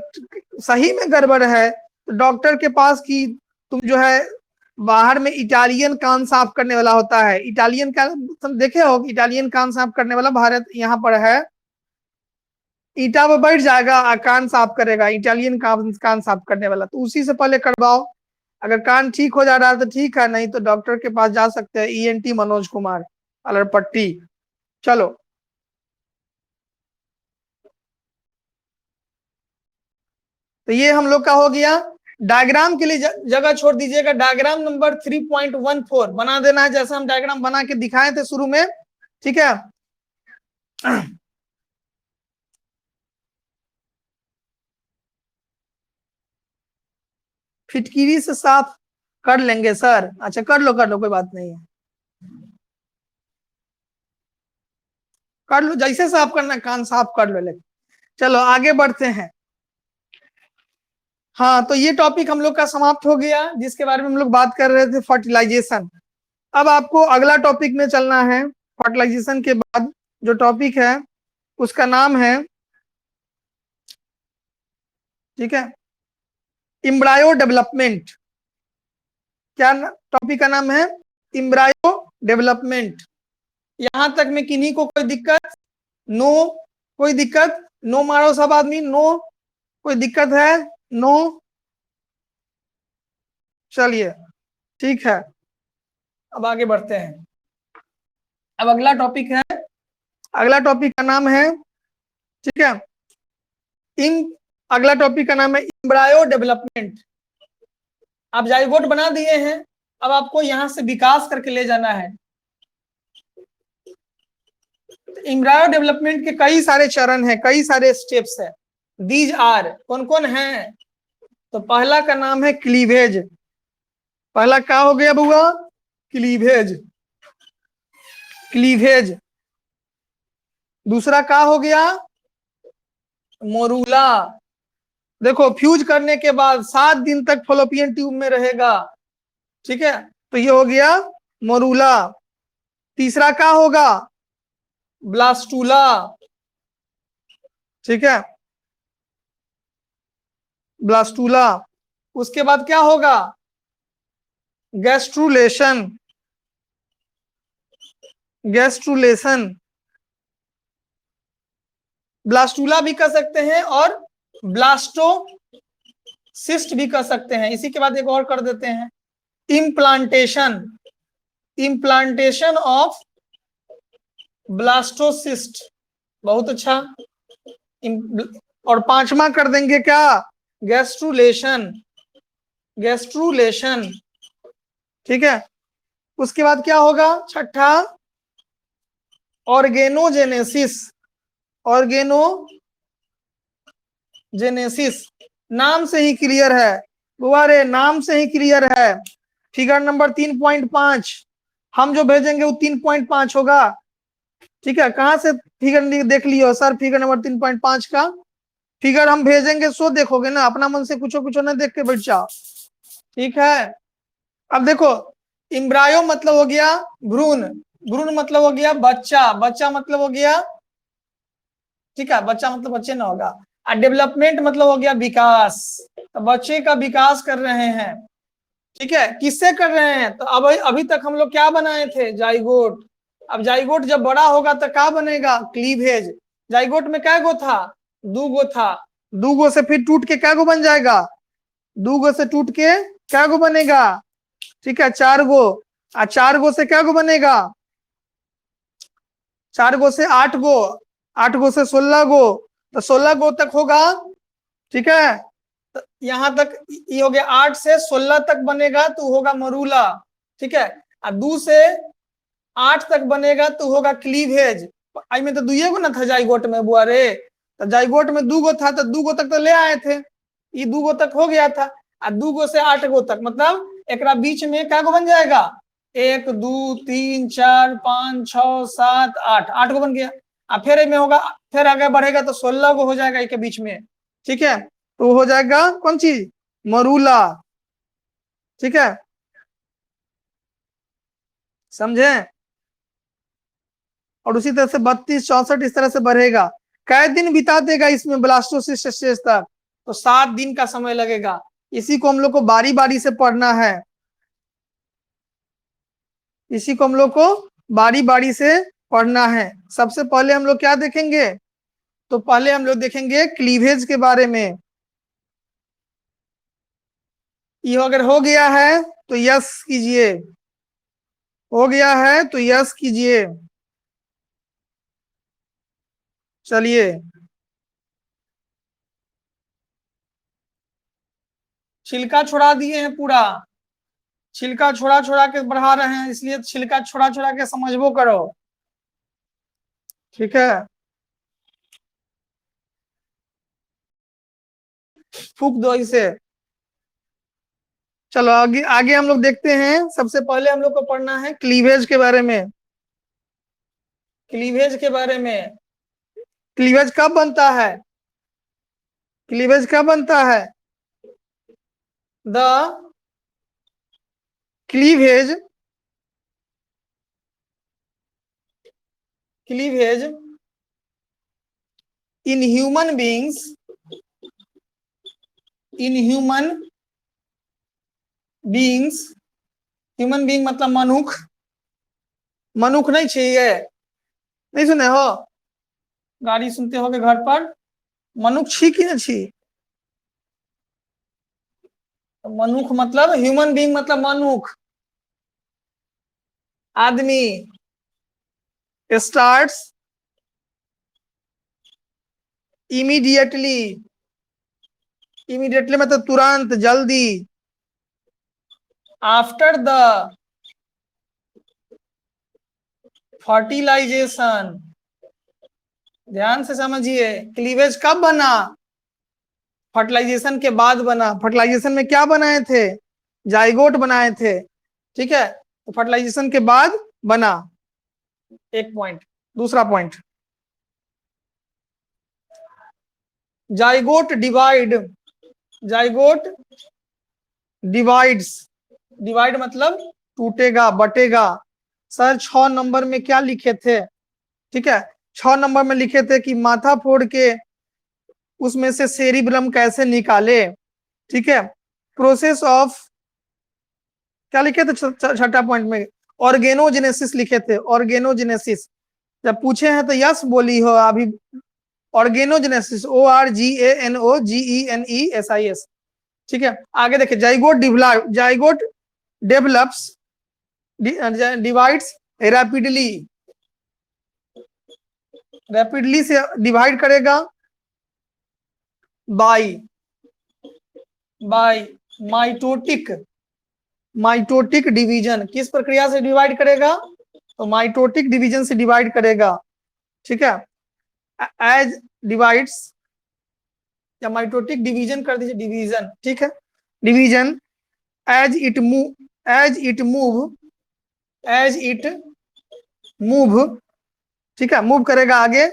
Speaker 1: सही में गड़बड़ है तो डॉक्टर के पास की, तुम जो है बाहर में इटालियन कान साफ करने वाला होता है। इटालियन का तुम देखे हो, इटालियन कान साफ करने वाला भारत यहाँ पर है, ईटा पे बैठ जाएगा, कान साफ करेगा, इटालियन कान साफ करने वाला। तो उसी से पहले करवाओ। अगर कान ठीक हो जा रहा है तो ठीक है, नहीं तो डॉक्टर के पास जा सकते हैं, ईएनटी मनोज कुमार अलरपट्टी। चलो, तो ये हम लोग का हो गया। डायग्राम के लिए जगह छोड़ दीजिएगा। डायग्राम नंबर 3.14 बना देना है, जैसा हम डायग्राम बना के दिखाए थे शुरू में, ठीक है। फिटकिरी से साफ कर लेंगे सर। अच्छा कर लो, कोई बात नहीं है, कर लो, जैसे साफ करना कान साफ कर लो। लेकिन चलो आगे बढ़ते हैं। हाँ, तो ये टॉपिक हम लोग का समाप्त हो गया, जिसके बारे में हम लोग बात कर रहे थे, फर्टिलाइजेशन। अब आपको अगला टॉपिक में चलना है। फर्टिलाइजेशन के बाद जो टॉपिक है उसका नाम है, ठीक है, इम्ब्रायो डेवलपमेंट। क्या टॉपिक का नाम है? Embryo development. यहां तक में किन्हीं को कोई दिक्कत? नो, कोई दिक्कत? नो मारो सब आदमी, नो। कोई दिक्कत है? नो। चलिए ठीक है, अब आगे बढ़ते हैं। अब अगला टॉपिक है, अगला टॉपिक का नाम है, ठीक है, इन अगला टॉपिक का नाम है एम्ब्रायो डेवलपमेंट। आप जाइगोट बना दिए हैं, अब आपको यहां से विकास करके ले जाना है। एम्ब्रायो डेवलपमेंट के कई सारे चरण हैं, कई सारे स्टेप्स हैं। दीज आर, कौन कौन हैं? तो पहला का नाम है क्लीवेज। पहला क्या हो गया बुआ? Cleavage, cleavage. दूसरा क्या हो गया? मोरूला। देखो, फ्यूज करने के बाद 7 दिन तक फॉलोपियन ट्यूब में रहेगा, ठीक है, तो ये हो गया मोरूला। तीसरा क्या होगा? ब्लास्टूला, ठीक है, ब्लास्टूला। उसके बाद क्या होगा? Gastrulation, gastrulation. ब्लास्टूला भी कर सकते हैं और ब्लास्टोसिस्ट भी कर सकते हैं। इसी के बाद एक और कर देते हैं, इम्प्लांटेशन, इम्प्लांटेशन ऑफ ब्लास्टोसिस्ट। बहुत अच्छा। और पांचवा कर देंगे क्या? गैस्ट्रुलेशन, गैस्ट्रुलेशन, ठीक है। उसके बाद क्या होगा? छठा, ऑर्गेनोजेनेसिस, ऑर्गेनोजेनेसिस। नाम से ही क्लियर है बुआरे, नाम से ही क्लियर है। फिगर नंबर 3.5 हम जो भेजेंगे वो 3.5 होगा, ठीक है। कहां से फिगर देख लियो सर? फिगर नंबर 3.5 का फिगर हम भेजेंगे, सो देखोगे ना, अपना मन से कुछ कुछ ना देख के बैठ जाओ, ठीक है। अब देखो, इम्ब्रायो मतलब हो गया भ्रूण, भ्रूण मतलब हो गया बच्चा, बच्चा मतलब हो गया, ठीक है, बच्चा मतलब बच्चे ना होगा। और डेवलपमेंट मतलब हो गया विकास, तो बच्चे का विकास कर रहे हैं, ठीक है। किससे कर रहे हैं? तो अब अभी तक हम लोग क्या बनाए थे? जाइगोट। अब जाइगोट जब बड़ा होगा तो क्या बनेगा? क्लीवेज। जाइगोट में क्या गो था? 2 गो था। 2 गो से फिर टूट के क्या गो बन जाएगा? 2 गो से टूट के क्या गो बनेगा? ठीक है, 4 गो। और 4 गो से क्या गो बनेगा? 4 गो से 8 गो, 8 गो से 16 गो, तो 16 गो तक होगा, ठीक है। तो यहां तक ये हो गया, 8 से 16 तक बनेगा तो होगा मरूला, ठीक है। और 2 से 8 तक बनेगा तो होगा क्लीवेज। आई में तो 2 गो ना था जाइगोट में बुआ रे, तो जाइगोट में 2 गो था, तो 2 गो तक तो ले आए थे, ये 2 गो तक हो गया था। और 2 गो से 8 गो तक, मतलब एक बीच में क्या गो बन जाएगा? 1 2 3 4 5 6 7 8, 8 गो बन गया। और फिर में होगा, फिर आगे बढ़ेगा तो 16 गो हो जाएगा एक बीच में, ठीक है। तो हो जाएगा कौन चीज? मरूला, ठीक है, समझे। और उसी तरह से 32 64 इस तरह से बढ़ेगा। कै दिन बिता देगा इसमें ब्लास्टोसिस्ट स्टेज तक? तो 7 दिन का समय लगेगा। इसी को हम लोग को बारी बारी से पढ़ना है, इसी को हम लोग को बारी बारी से पढ़ना है। सबसे पहले हम लोग क्या देखेंगे? तो पहले हम लोग देखेंगे क्लीवेज के बारे में। ये अगर हो गया है तो यस कीजिए, हो गया है तो यस कीजिए। चलिए, छिलका छोड़ा दिए हैं पूरा, छिलका छोड़ा छोड़ा के बढ़ा रहे हैं, इसलिए छिलका छोड़ा छोड़ा के समझबो करो, ठीक है। फूक दो इसे। चलो आगे आगे हम लोग देखते हैं। सबसे पहले हम लोग को पढ़ना है क्लीवेज के बारे में, क्लीवेज के बारे में। क्लीवेज कब बनता है? क्लीवेज कब बनता है? The cleavage, cleavage in human beings, in human beings, human being मतलब मनुख, मनुख नहीं चाहिए, नहीं सुने हो? गाड़ी सुनते होगे घर पर, मनुख छी कि न छी? मनुख मतलब ह्यूमन बीइंग, मतलब मनुख, आदमी। स्टार्ट्स इमीडिएटली, इमीडिएटली मतलब तुरंत, जल्दी। आफ्टर द फर्टिलाइजेशन, ध्यान से समझिए, क्लीवेज कब बना? फर्टिलाइजेशन के बाद बना। फर्टिलाइजेशन में क्या बनाए थे? जाइगोट बनाए थे, ठीक है, तो फर्टिलाइजेशन के बाद बना। एक पॉइंट। दूसरा point, zygote divide, zygote divides, divide मतलब टूटेगा, बटेगा। सर 6 नंबर में क्या लिखे थे? ठीक है, 6 नंबर में लिखे थे कि माथा फोड़ के उसमें से सेरिब्रम कैसे निकाले, ठीक है। प्रोसेस ऑफ, क्या लिखे थे छठा पॉइंट में? ऑर्गेनोजेनेसिस लिखे थे, ऑर्गेनोजेनेसिस। जब पूछे हैं तो यस बोली हो अभी। ऑर्गेनोजेनेसिस, ORGANOGENESIS, ठीक है। आगे देखिए, zygote develop, zygote develops, divides rapidly, rapidly से डिवाइड करेगा by, by mitotic, mitotic division. किस प्रक्रिया से डिवाइड करेगा? तो माइटोटिक डिवीजन से डिवाइड करेगा, ठीक है। एज डिवाइड्स, या माइटोटिक डिवीजन कर दीजिए, डिवीजन, ठीक है, division. As it move, as it move, as it move, ठीक है, मूव करेगा आगे,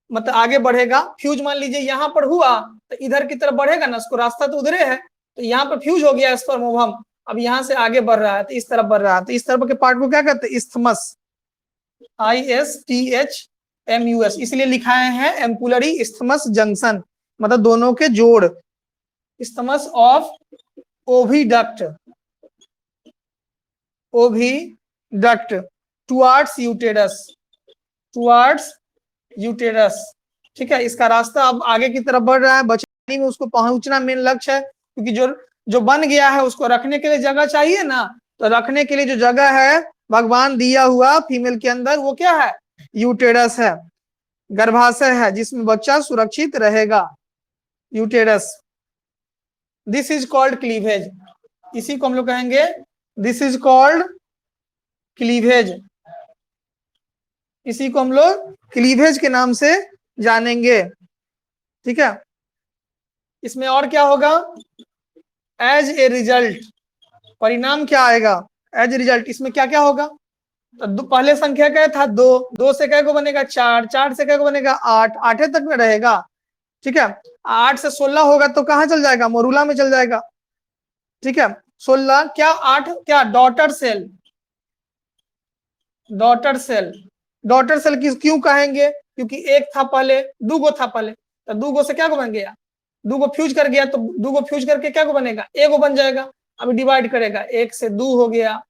Speaker 1: मतलब आगे बढ़ेगा। फ्यूज मान लीजिए यहाँ पर हुआ तो इधर की तरफ बढ़ेगा ना, उसको रास्ता तो उधरे है, तो यहाँ पर फ्यूज हो गया स्पर्म ओवम, अब यहाँ से आगे बढ़ रहा है तो इस तरफ बढ़ रहा है, तो इस तरफ के पार्ट को क्या कहते हैं? इस्थमस, ISTHMUS, इसलिए लिखाए हैं एम्पुलरी इस्थमस जंक्शन, मतलब दोनों के जोड़। Isthmus of oviduct, oviduct towards uterus, towards uterus, ठीक है। इसका रास्ता अब आगे की तरफ बढ़ रहा है, बचपनी में उसको पहुंचना मेन लक्ष्य है, क्योंकि जो जो बन गया है उसको रखने के लिए जगह चाहिए ना, तो रखने के लिए जो जगह है भगवान दिया हुआ फीमेल के अंदर, वो क्या है? यूटेरस है, गर्भाशय है जिसमें बच्चा सुरक्षित रहेगा, uterus. This is called cleavage, इसी को हम लोग कहेंगे दिस इज कॉल्ड क्लीवेज, इसी को हम लोग क्लीवेज के नाम से जानेंगे, ठीक है। इसमें और क्या होगा? एज ए रिजल्ट, परिणाम क्या आएगा? एज ए रिजल्ट, इसमें क्या क्या होगा? तो पहले संख्या क्या था? 2, 2 से क्या को बनेगा? 4, 4 से क्या को बनेगा? 8, 8 तक में रहेगा, ठीक है। 8 से 16 होगा तो कहाँ चल जाएगा? मोरूला में चल जाएगा, ठीक है। 16 क्या, 8 क्या? Daughter cell, daughter cell, daughter cell क्यों कहेंगे? क्योंकि एक था पहले, दूगो था पहले, तो दूगो से क्या को बन गया? दूगो फ्यूज कर गया, तो दूगो फ्यूज करके क्या को बनेगा? एगो बन जाएगा। अभी डिवाइड करेगा, 1 से 2 हो गया,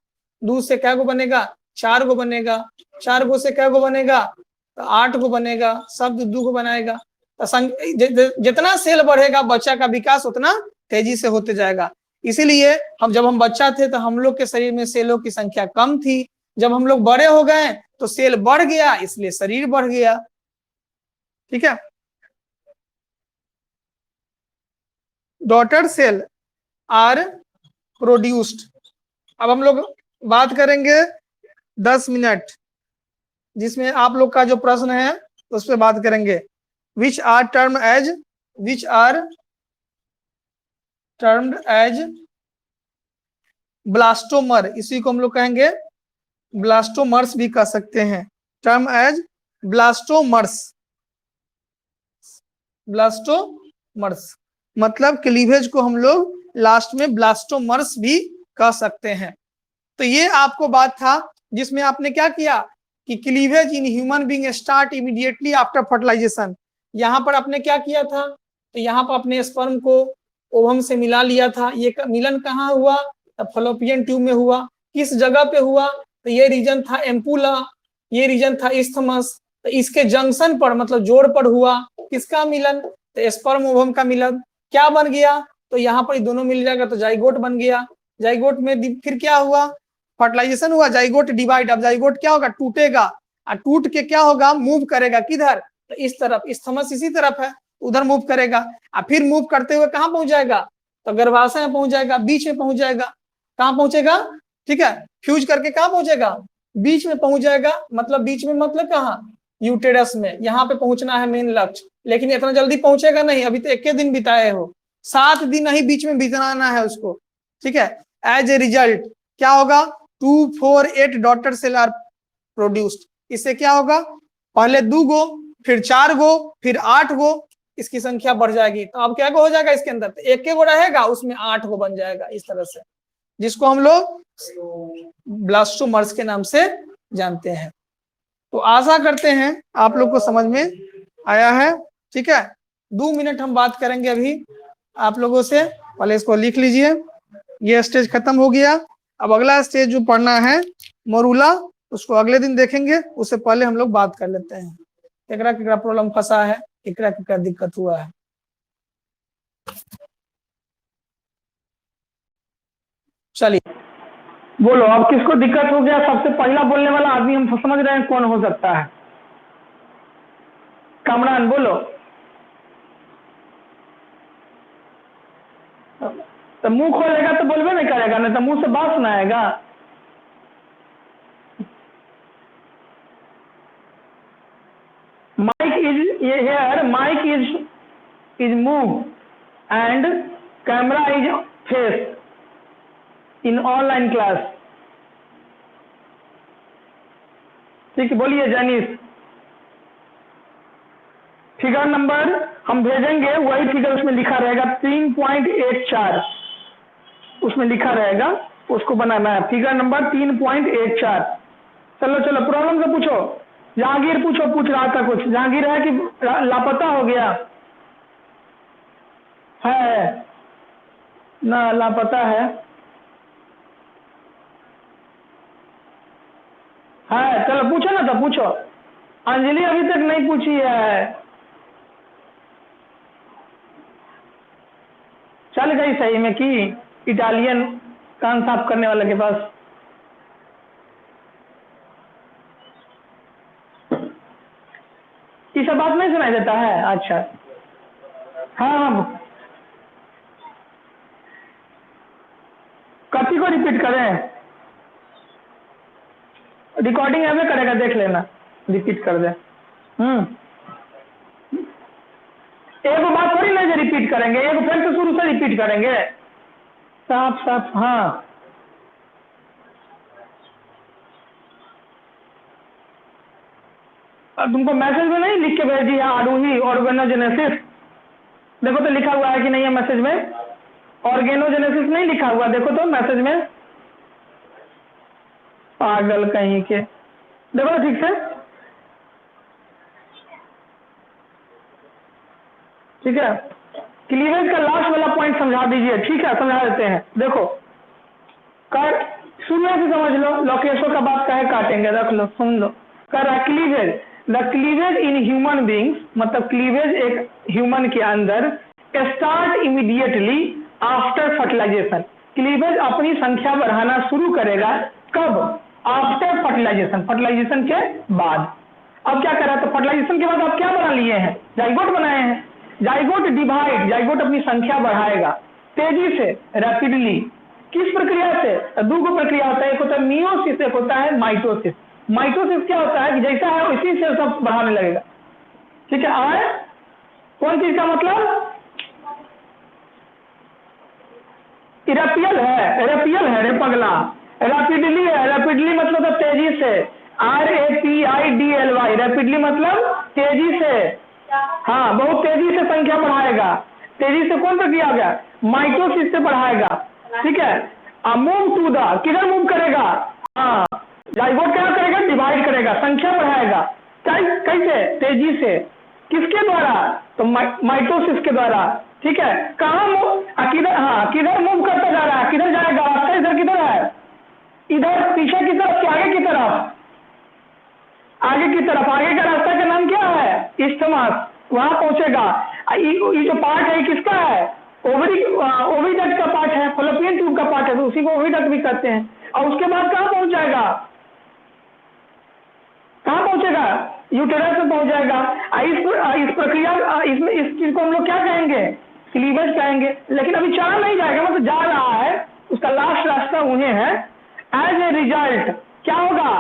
Speaker 1: 2 से क्या को बनेगा? 4 को बनेगा, 4 को से क्या को बनेगा? तो 8 को बनेगा, शब्द 2 को बनाएगा। तो जितना सेल बढ़ेगा बच्चा का विकास उतना तेजी से होते जाएगा। इसीलिए जब हम बच्चा थे तो हम लोग के शरीर में सेलों की संख्या कम थी, जब हम लोग बड़े हो गए तो सेल बढ़ गया, इसलिए शरीर बढ़ गया, ठीक है। Daughter cell are produced. अब हम लोग बात करेंगे 10 मिनट, जिसमें आप लोग का जो प्रश्न है उस पर बात करेंगे। Which are term as, which are termed as blastomere, इसी को हम लोग कहेंगे ब्लास्टोमर्स भी कह सकते हैं, टर्म एज ब्लास्टोमर्स, ब्लास्टोमर्स मतलब क्लीवेज को हम लोग लास्ट में ब्लास्टोमर्स भी कह सकते हैं। तो ये आपको बात था जिसमें आपने क्या किया कि cleavage in human being start immediately after fertilization. यहाँ पर आपने क्या किया था? तो यहाँ पर अपने स्पर्म को ओवम से मिला लिया था। ये मिलन कहाँ हुआ? फलोपियन ट्यूब में हुआ। किस जगह पे हुआ? तो ये रीजन था एम्पुला, ये रीजन था इस्थमस। तो इसके जंक्शन पर मतलब जोड़ पर हुआ किसका मिलन? तो स्पर्म ओवम का मिलन क्या बन गया, तो यहाँ पर दोनों मिल जाएगा तो जाइगोट बन गया। जाइगोट में फिर क्या हुआ, फर्टिलाइजेशन हुआ, जाइगोट डिवाइड। अब जाइगोट क्या होगा, टूटेगा, और टूट के क्या होगा, मूव करेगा किधर, तो इस तरफ, इस थमस इसी तरफ है, उधर मूव करेगा, और फिर मूव करते हुए कहाँ पहुंच जाएगा, तो गर्भाशय में पहुंच जाएगा, बीच में पहुंच जाएगा। कहाँ पहुंचेगा, ठीक है, फ्यूज करके कहाँ पहुंचेगा, बीच में पहुंच जाएगा। मतलब बीच में मतलब कहाँ, यूटेरस में, यहाँ पे पहुंचना है मेन लक्ष्य। लेकिन इतना जल्दी पहुंचेगा नहीं, अभी तो 21 दिन बिताए हो, 7 दिन ही बीच में बिताना है उसको, ठीक है। एज ए रिजल्ट क्या होगा, 2, 4, 8 डॉटर सेल आर प्रोड्यूस्ड। इससे क्या होगा, पहले 2 गो, फिर 4 गो, फिर 8 गो, इसकी संख्या बढ़ जाएगी। तो अब क्या गो हो जाएगा इसके अंदर, तो 1 गो रहेगा, उसमें 8 गो बन जाएगा इस तरह से, जिसको हम लोग ब्लास्टोमर्स के नाम से जानते हैं। तो आशा करते हैं आप लोग को समझ में आया है, ठीक है। 2 मिनट हम बात करेंगे अभी आप लोगों से, पहले इसको लिख लीजिए। ये स्टेज खत्म हो गया, अब अगला स्टेज जो पढ़ना है मोरूला, उसको अगले दिन देखेंगे। उससे पहले हम लोग बात कर लेते हैं केकरा केकरा प्रॉब्लम फंसा है, केकरा केकरा दिक्कत हुआ है। चलिए बोलो, अब किसको दिक्कत हो गया, सबसे पहला बोलने वाला आदमी हम समझ रहे हैं कौन हो सकता है। कामरान बोलो। तो मुंह खोलेगा तो बोलबे नहीं करेगा, नहीं तो मुंह से बात ना आएगा। Mike is here, mike is move and camera is face in online class. ठीक है, बोलिए जैनिस। फिगर नंबर हम भेजेंगे, वही फिगर उसमें लिखा रहेगा 3.84, उसमें लिखा रहेगा, उसको बनाना है। Figure number 3.84। चलो चलो प्रॉब्लम से पूछो। जहांगीर पूछो, पूछ रहा था कुछ। जहांगीर है कि लापता हो गया है ना, लापता है चलो पूछो ना, तो पूछो। अंजलि अभी तक नहीं पूछी है, चल गई सही में कि इटालियन कान साफ करने वाले के पास। ये सब बात नहीं सुनाई देता है, अच्छा। हाँ कथी को रिपीट करें, रिकॉर्डिंग ऐसे करेगा, देख लेना, रिपीट कर दे। एक बात थोड़ी ना जो रिपीट करेंगे, एक फिर से शुरू से रिपीट करेंगे, साफ साफ। हाँ तुमको मैसेज में नहीं लिख के भेज दिया आरूही ऑर्गेनोजेनेसिस, देखो तो लिखा हुआ है कि नहीं है मैसेज में, ऑर्गेनोजेनेसिस नहीं लिखा हुआ, देखो तो मैसेज में। पागल कहीं के, देखो तो ठीक से, ठीक है। क्लीवेज का लास्ट वाला पॉइंट समझा दीजिए, ठीक है, समझा देते हैं। देखो कर शुरू से समझ लो, लोकेशो का बात कहे काटेंगे, रख लो, सुन लो। कर cleavage, the cleavage in human beings, मतलब क्लीवेज एक ह्यूमन के अंदर start immediately after fertilization. Cleavage अपनी संख्या बढ़ाना शुरू करेगा कब, आफ्टर फर्टिलाइजेशन, फर्टिलाइजेशन के बाद। अब क्या करा, तो फर्टिलाइजेशन के बाद आप क्या बना लिए हैं, जाइगोट बनाए हैं। जाइगोट डिवाइड, जाइगोट अपनी संख्या बढ़ाएगा तेजी से, रैपिडली। किस प्रक्रिया से, दो प्रक्रिया होता है, एक होता है मियोसिस, एक होता है माइटोसिस। माइटोसिस क्या होता है कि जैसा है उसी से सब बढ़ाने लगेगा, ठीक है। आए कौन चीज का मतलब, इरेपियल है, रेपियल है, रे पगला, रैपिडली है, रैपिडली मतलब तो तेजी से, RAPIDLY, रैपिडली मतलब तेजी से। हाँ बहुत तेजी से संख्या बढ़ाएगा, तेजी से कौन प्रक्रिया आ गया, माइटोसिस से बढ़ाएगा, ठीक है। मूव टू द, किधर मूव करेगा, हाँ जाइगोट क्या करेगा, डिवाइड करेगा, संख्या बढ़ाएगा, कैसे, तेजी से। किसके द्वारा, तो माइटोसिस के द्वारा, ठीक है। कहाँ मूव, किधर, हाँ किधर मूव करता जा रहा है, किधर जाएगा, रास्ता इधर किधर है, इधर पीछे की तरफ कि आगे की तरफ, आगे की तरफ। आगे का रास्ता का नाम क्या है, इस्टमस, वहां पहुंचेगा।
Speaker 2: ये जो पार्ट है किसका है? ओविडक्ट का पार्ट है, फॉलोपियन ट्यूब का पार्ट है, तो उसी को ओविडक्ट भी कहते हैं। और उसके बाद कहाँ पहुंच जाएगा? कहाँ पहुंचेगा? यूटेरस में पहुंच जाएगा। इस प्रक्रिया इसमें इस चीज को हम लोग क्या कहेंगे? क्लीवेज कहेंगे। लेकिन अभी चला नहीं जाएगा, मतलब जा रहा है, उसका लास्ट रास्ता उन्हें है। एज ए रिजल्ट क्या होगा?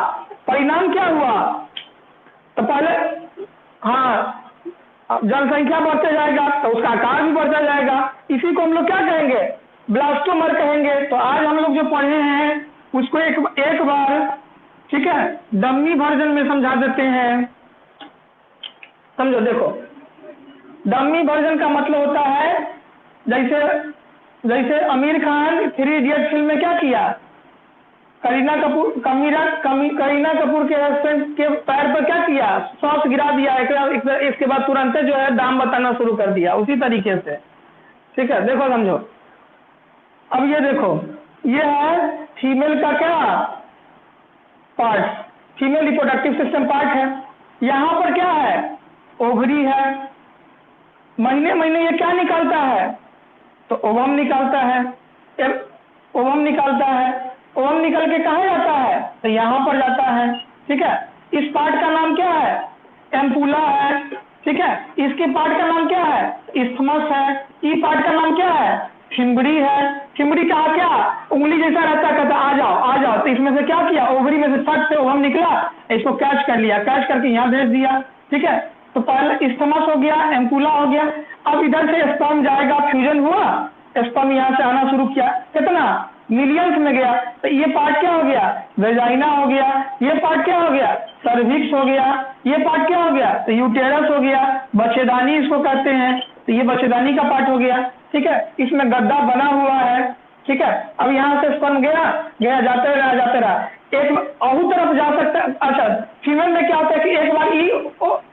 Speaker 2: परिणाम क्या हुआ? तो पहले हाँ, जनसंख्या बढ़ते जाएगा तो उसका आकार भी बढ़ता जाएगा। इसी को हम लोग क्या कहेंगे? ब्लास्टोमर कहेंगे। तो आज हम लोग जो पढ़े हैं उसको एक बार, ठीक है, डमी वर्जन में समझा देते हैं। समझो, देखो, डमी वर्जन का मतलब होता है जैसे आमिर खान 3 इडियट फिल्म में क्या किया? करीना कपूर के हस्बैंड के पैर पर क्या किया? सॉस गिरा दिया। इसके बाद तुरंत जो है दाम बताना शुरू कर दिया, उसी तरीके से। ठीक है, देखो समझो। अब ये देखो, ये है फीमेल का क्या part? Female reproductive system part है। यहाँ पर क्या है? ओवरी है। महीने महीने ये क्या निकालता है? तो ओवम निकालता है। ओवम निकालता है। ओवम निकल के कहाँ जाता है? तो यहाँ पर जाता है। ठीक है, इस पार्ट का नाम क्या है? एम्पुला है। ठीक है, इसके पार्ट का नाम क्या है? इस्थमस है। ई पार्ट का नाम क्या है? फिम्बरी है। फिम्बरी का क्या? उंगली जैसा रहता है, कहता आ जाओ आ जाओ। तो इसमें से क्या किया? ओवरी में से फट से ओवम निकला, इसको कैच कर लिया, कैच करके यहाँ भेज दिया। ठीक है, तो पहले इस्थमस हो गया, एम्पुला हो गया। अब इधर से स्पर्म जाएगा, फ्यूजन हुआ, स्पर्म यहाँ से आना शुरू किया। कितना? मिलियंस में गया। तो ये पार्ट क्या हो गया? वेजाइना हो गया। ये पार्ट क्या हो गया? सर्विक्स हो गया। ये पार्ट क्या हो गया? तो यूटेरस हो गया। बच्चेदानी इसको कहते हैं, तो ये बच्चेदानी का पार्ट हो गया। ठीक है, इसमें गद्दा बना हुआ है। ठीक है, अब यहाँ से स्पर्म गया जाते रहा। एक और तरफ जा सकता है। अच्छा, फीमेल में क्या होता है कि एक बार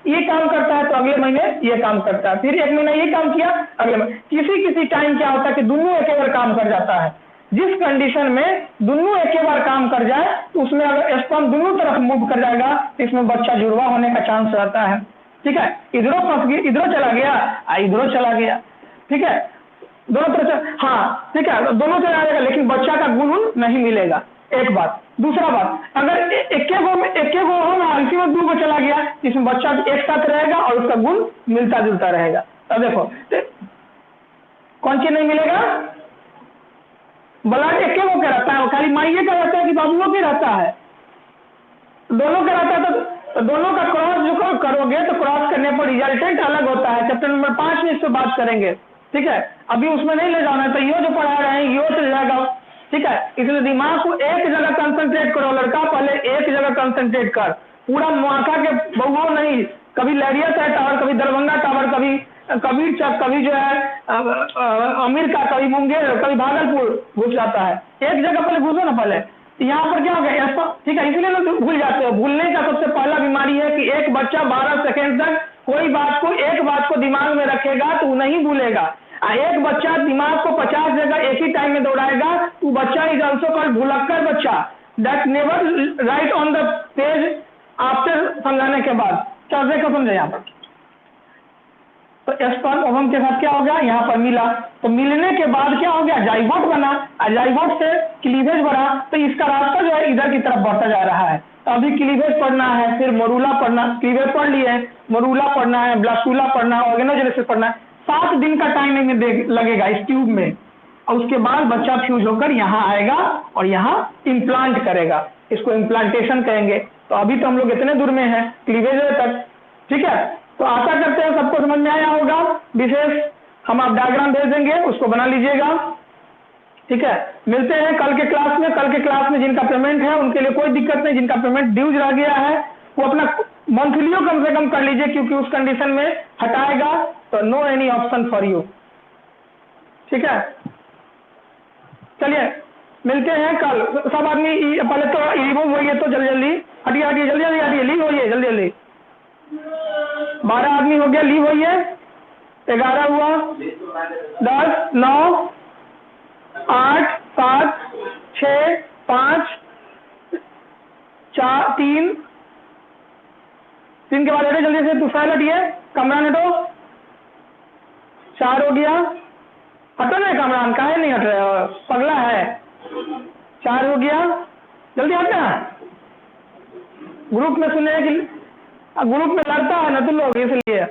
Speaker 2: ये काम करता है तो अगले महीने ये काम करता है, फिर एक महीना ये काम किया, अगले महीने किसी टाइम क्या होता है कि दोनों एक बार काम कर जाता है। जिस कंडीशन में दोनों एक बार काम कर जाए तो उसमें अगर स्पर्म दोनों तरफ मूव कर जाएगा तो इसमें बच्चा जुड़वा होने का चांस रहता है। ठीक है, इधरों फंस गया, इधरों चला गया, इधरों चला गया। ठीक है, दोनों तरफ, हाँ ठीक है, दोनों चला जाएगा, लेकिन बच्चा का गुण नहीं मिलेगा। एक बात। दूसरा बात, अगर एक गो हो इसी में 2 गो चला गया, इसमें बच्चा एक साथ रहेगा और उसका गुण मिलता जुलता रहेगा। अब देखो, कौन चीज नहीं मिलेगा? ब्लड एक गो का रहता है, खाली माइये का रहता है कि बाबुओं के रहता है? दोनों का रहता है। तो दोनों का क्रॉस जो करोगे तो क्रॉस करने पर रिजल्टेंट अलग होता है। चैप्टर नंबर 5 में इस पर बात करेंगे। ठीक है, अभी उसमें नहीं ले जाना है, तो यो जो पढ़ा रहे हैं यो चल जाएगा। ठीक है, इसलिए दिमाग को एक जगह कंसंट्रेट करो। लड़का पहले एक जगह कंसंट्रेट कर, पूरा मुआखा के बहुओं नहीं, कभी लहरिया है टावर, कभी दरभंगा टावर, कभी कबीर चक, कभी जो है अमीर का, कभी मुंगेर, कभी भागलपुर घुस जाता है। एक जगह पहले घुसो ना पहले। यहाँ पर क्या हो गया? ठीक है, इसलिए ना भूल जाते हो। भूलने का सबसे पहला बीमारी है कि एक बच्चा 12 सेकेंड तक कोई एक बात को दिमाग में रखेगा तो नहीं भूलेगा। एक बच्चा दिमाग को 50 जगह एक ही टाइम में दौड़ाएगा, वो बच्चा इज ऑल्सो कॉल्ड भुलक्कर बच्चा, that never write on the page after समझाने के बाद। चौथे को समझे यहाँ पर। तो स्पर्म ओवम के साथ क्या हो गया? यहाँ पर मिला, तो मिलने के बाद क्या हो गया? जाइगोट बना, और जाइगोट से क्लीवेज बढ़ा। तो इसका रास्ता जो है इधर की तरफ बढ़ता जा रहा है। तो अभी क्लीवेज पढ़ना है, फिर मोरूला पढ़ना, क्लीवेज पढ़ लिए, मोरूला पढ़ना है, ब्लास्टूला पढ़ना है, ऑर्गेनोजेनेसिस पढ़ना है। 7 दिन का टाइम में लगेगा इस ट्यूब में, और उसके बाद बच्चा फ्यूज होकर यहाँ आएगा और यहाँ इम्प्लांट करेगा। इसको इम्प्लांटेशन कहेंगे। तो अभी तो हम लोग इतने दूर में हैं, क्लीवेज तक। ठीक है, तो आशा करते हैं सबको समझ में आया होगा। विशेष हम आप डायग्राम भेज देंगे, उसको बना लीजिएगा। ठीक है, मिलते हैं कल के क्लास में। कल के क्लास में जिनका पेमेंट है उनके लिए कोई दिक्कत नहीं, जिनका पेमेंट ड्यूज रह गया है वो अपना मंथलियों कम से कम कर लीजिए, क्योंकि उस कंडीशन में हटाएगा तो no any option for you. ठीक है, चलिए मिलते हैं कल। सब आदमी पहले तो रिमूव होइए, तो जल्दी हटिए, जल्दी लीव होइए, जल्दी 12 आदमी हो गया, लीव होइए। 11 हुआ, 10, 9, 8, 7, 6, 5, 4, 3 के बाद जल्दी से दूसरा हटिए, कमरा नेटो। 4 हो गया, हटो ना कामरान, काहे नहीं हट रहे हो, पगला है। 4 हो गया, जल्दी हटना। ग्रुप में सुने कि ग्रुप में लड़ता है ना तुम लोग, इसलिए